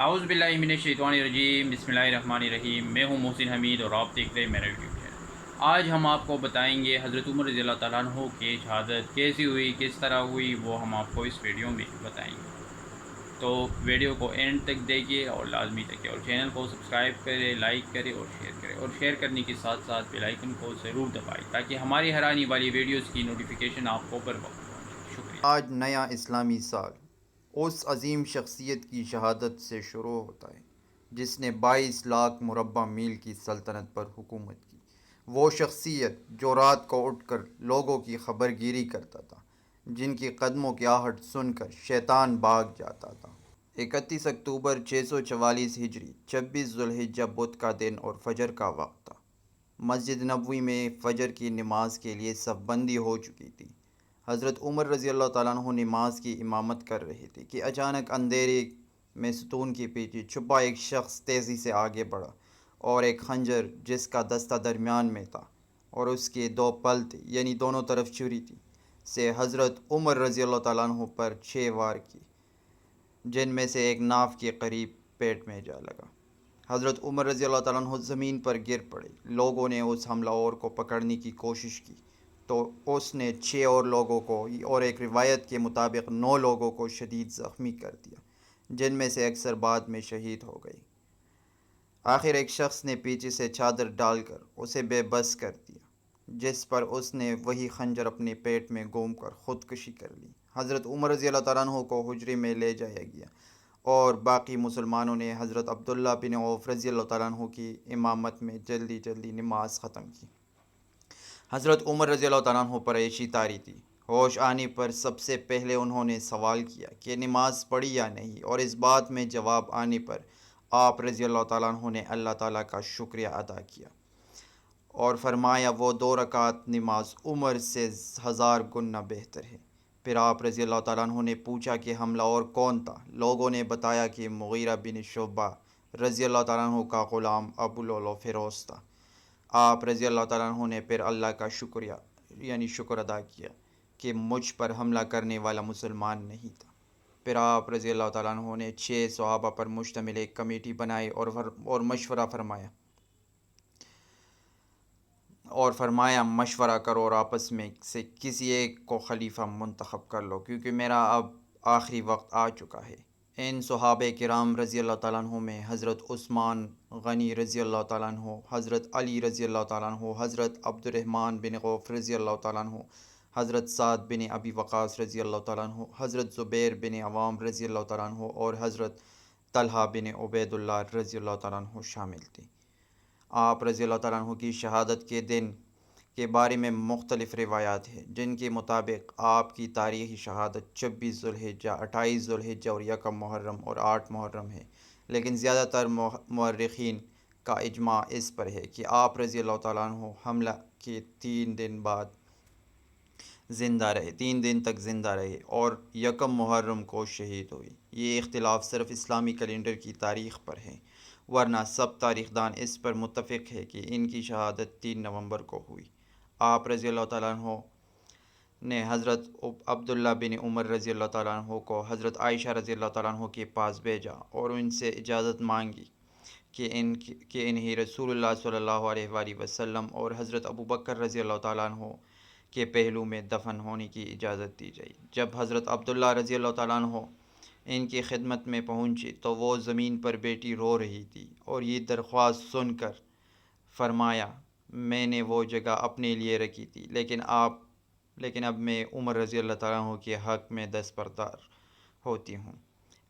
اعوذ باللہ من الشیطان الرجیم، بسم اللہ الرحمن الرحیم۔ میں ہوں محسن حمید اور آپ دیکھ رہے ہیں میرا یوٹیوب چینل۔ آج ہم آپ کو بتائیں گے حضرت عمر رضی اللہ تعالیٰ عنہ کی شہادت کیسی ہوئی، کس طرح ہوئی، وہ ہم آپ کو اس ویڈیو میں بتائیں گے۔ تو ویڈیو کو اینڈ تک دیکھیے اور لازمی دیکھیے، اور چینل کو سبسکرائب کرے، لائک کرے اور شیئر کرے، اور شیئر کرنے کے ساتھ ساتھ بیل آئیکن کو ضرور دبائیں تاکہ ہماری ہر آنے والی ویڈیوز کی نوٹیفیکیشن آپ کو بر وقت پہنچے۔ شکریہ۔ آج نیا اسلامی سال اس عظیم شخصیت کی شہادت سے شروع ہوتا ہے جس نے 22 لاکھ مربع میل کی سلطنت پر حکومت کی۔ وہ شخصیت جو رات کو اٹھ کر لوگوں کی خبر گیری کرتا تھا، جن کی قدموں کی آہٹ سن کر شیطان بھاگ جاتا تھا۔ 31 اکتوبر 644 ہجری، 26 ذوالحجہ بدھ کا دن اور فجر کا وقت تھا۔ مسجد نبوی میں فجر کی نماز کے لیے صف بندی ہو چکی تھی۔ حضرت عمر رضی اللہ تعالیٰ عنہ نماز کی امامت کر رہے تھے کہ اچانک اندھیرے میں ستون کے پیچھے چھپا ایک شخص تیزی سے آگے بڑھا اور ایک خنجر جس کا دستہ درمیان میں تھا اور اس کے 2 پل تھے، یعنی دونوں طرف چھری تھی، سے حضرت عمر رضی اللہ تعالیٰ عنہ پر 6 وار کیے، جن میں سے ایک ناف کے قریب پیٹ میں جا لگا۔ حضرت عمر رضی اللہ تعالیٰ عنہ زمین پر گر پڑے۔ لوگوں نے اس حملہ آور کو پکڑنے کی کوشش کی تو اس نے 6 اور لوگوں کو اور ایک روایت کے مطابق 9 لوگوں کو شدید زخمی کر دیا، جن میں سے اکثر بعد میں شہید ہو گئی۔ آخر ایک شخص نے پیچھے سے چادر ڈال کر اسے بے بس کر دیا، جس پر اس نے وہی خنجر اپنے پیٹ میں گھوم کر خودکشی کر لی۔ حضرت عمر رضی اللہ تعالیٰ عنہ کو حجرے میں لے جایا گیا اور باقی مسلمانوں نے حضرت عبداللہ بن عوف رضی اللہ تعالیٰ عنہ کی امامت میں جلدی جلدی نماز ختم کی۔ حضرت عمر رضی اللہ تعالیٰ عنہ پر عیشی طاری تھی۔ ہوش آنے پر سب سے پہلے انہوں نے سوال کیا کہ نماز پڑھی یا نہیں، اور اس بات میں جواب آنے پر آپ رضی اللہ تعالیٰ عنہ نے اللہ تعالیٰ کا شکریہ ادا کیا اور فرمایا وہ 2 رکعت نماز عمر سے 1000 گنا بہتر ہے۔ پھر آپ رضی اللہ تعالیٰ عنہ نے پوچھا کہ حملہ اور کون تھا؟ لوگوں نے بتایا کہ مغیرہ بن شعبہ رضی اللہ تعالیٰ عنہ کا غلام ابو لولو فیروز تھا۔ آپ رضی اللہ تعالیٰ عنہ نے پھر اللہ کا شکر ادا کیا کہ مجھ پر حملہ کرنے والا مسلمان نہیں تھا۔ پھر آپ رضی اللہ تعالیٰ عنہ نے 6 صحابہ پر مشتمل ایک کمیٹی بنائی اور مشورہ کرو اور آپس میں سے کسی ایک کو خلیفہ منتخب کر لو، کیونکہ میرا اب آخری وقت آ چکا ہے۔ ان صحابہ کرام رضی اللہ تعالیٰ عنہ میں حضرت عثمان غنی رضی اللہ تعالیٰ عنہ، حضرت علی رضی اللہ تعالیٰ عنہ، حضرت عبد الرحمن بن عوف رضی اللہ تعالیٰ عنہ، حضرت سعد بن ابی وقاص رضی اللہ تعالیٰ عنہ، حضرت زبیر بن عوام رضی اللہ تعالیٰ عنہ اور حضرت طلحہ بن عبید اللہ رضی اللہ تعالیٰ عنہ شامل تھے۔ آپ رضی اللہ تعالیٰ عنہ کی شہادت کے دن کے بارے میں مختلف روایات ہیں، جن کے مطابق آپ کی تاریخی شہادت 26 ذوالحجہ، 28 ذوالحجہ اور 1 محرم اور 8 محرم ہے، لیکن زیادہ تر مورخین کا اجماع اس پر ہے کہ آپ رضی اللہ تعالیٰ عنہ حملہ کے 3 دن تک زندہ رہے اور 1 محرم کو شہید ہوئے۔ یہ اختلاف صرف اسلامی کیلنڈر کی تاریخ پر ہے، ورنہ سب تاریخ دان اس پر متفق ہے کہ ان کی شہادت 3 نومبر کو ہوئی۔ آپ رضی اللہ تعالیٰ عنہ نے حضرت عبداللہ بن عمر رضی اللہ تعالیٰ عنہ کو حضرت عائشہ رضی اللہ تعالیٰ عنہ کے پاس بھیجا اور ان سے اجازت مانگی کہ انہیں رسول اللہ صلی اللہ علیہ وآلہ وسلم اور حضرت ابوبکر رضی اللہ تعالیٰ عنہ کے پہلو میں دفن ہونے کی اجازت دی جائے۔ جب حضرت عبداللہ رضی اللہ تعالیٰ عنہ ان کی خدمت میں پہنچے تو وہ زمین پر بیٹھی رو رہی تھی اور یہ درخواست سن کر فرمایا، میں نے وہ جگہ اپنے لیے رکھی تھی، لیکن اب میں عمر رضی اللہ تعالیٰ عنہ کے حق میں دستبردار ہوتی ہوں۔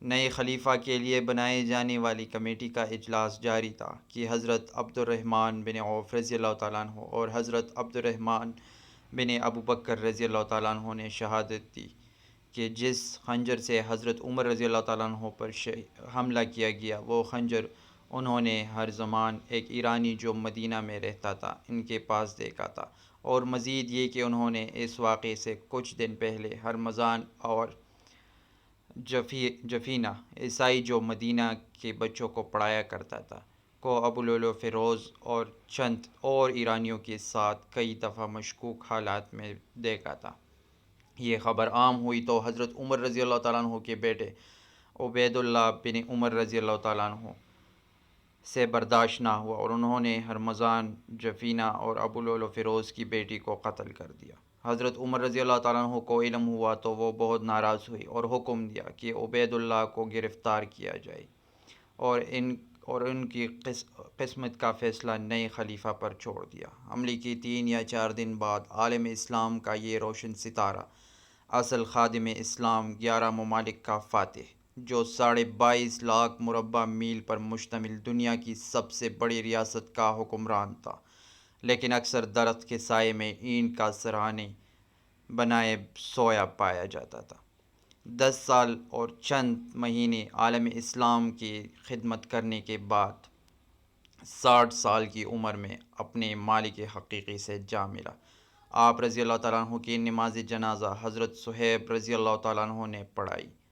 نئے خلیفہ کے لیے بنائے جانے والی کمیٹی کا اجلاس جاری تھا کہ حضرت عبد الرحمن بن عوف رضی اللہ تعالیٰ عنہ اور حضرت عبد الرحمن بن ابوبکر رضی اللہ تعالیٰ عنہ نے شہادت دی کہ جس خنجر سے حضرت عمر رضی اللہ تعالیٰ عنہ پر حملہ کیا گیا، وہ خنجر انہوں نے ہر زمان ایک ایرانی جو مدینہ میں رہتا تھا ان کے پاس دیکھا تھا، اور مزید یہ کہ انہوں نے اس واقعے سے کچھ دن پہلے ہرمزان اور جفینہ عیسائی جو مدینہ کے بچوں کو پڑھایا کرتا تھا کو ابو لولو فیروز اور چند اور ایرانیوں کے ساتھ کئی دفعہ مشکوک حالات میں دیکھا تھا۔ یہ خبر عام ہوئی تو حضرت عمر رضی اللہ تعالیٰ عنہ کے بیٹے عبید اللہ بن عمر رضی اللہ تعالیٰ عنہ سے برداشت نہ ہوا اور انہوں نے ہرمزان، جفینہ اور ابو لؤلؤ فیروز کی بیٹی کو قتل کر دیا۔ حضرت عمر رضی اللہ تعالیٰ عنہ کو علم ہوا تو وہ بہت ناراض ہوئی اور حکم دیا کہ عبید اللہ کو گرفتار کیا جائے اور ان کی قسمت کا فیصلہ نئے خلیفہ پر چھوڑ دیا۔ حملے کے 3 یا 4 دن بعد عالم اسلام کا یہ روشن ستارہ، اصل خادم اسلام، 11 ممالک کا فاتح، جو 22.5 لاکھ مربع میل پر مشتمل دنیا کی سب سے بڑی ریاست کا حکمران تھا، لیکن اکثر درخت کے سائے میں اینٹ کا سرہانے بنائے سویا پایا جاتا تھا۔ 10 سال اور چند مہینے عالم اسلام کی خدمت کرنے کے بعد 60 سال کی عمر میں اپنے مالک حقیقی سے جا ملا۔ آپ رضی اللہ تعالیٰ عنہ کی نماز جنازہ حضرت صہیب رضی اللہ تعالیٰ عنہ نے پڑھائی۔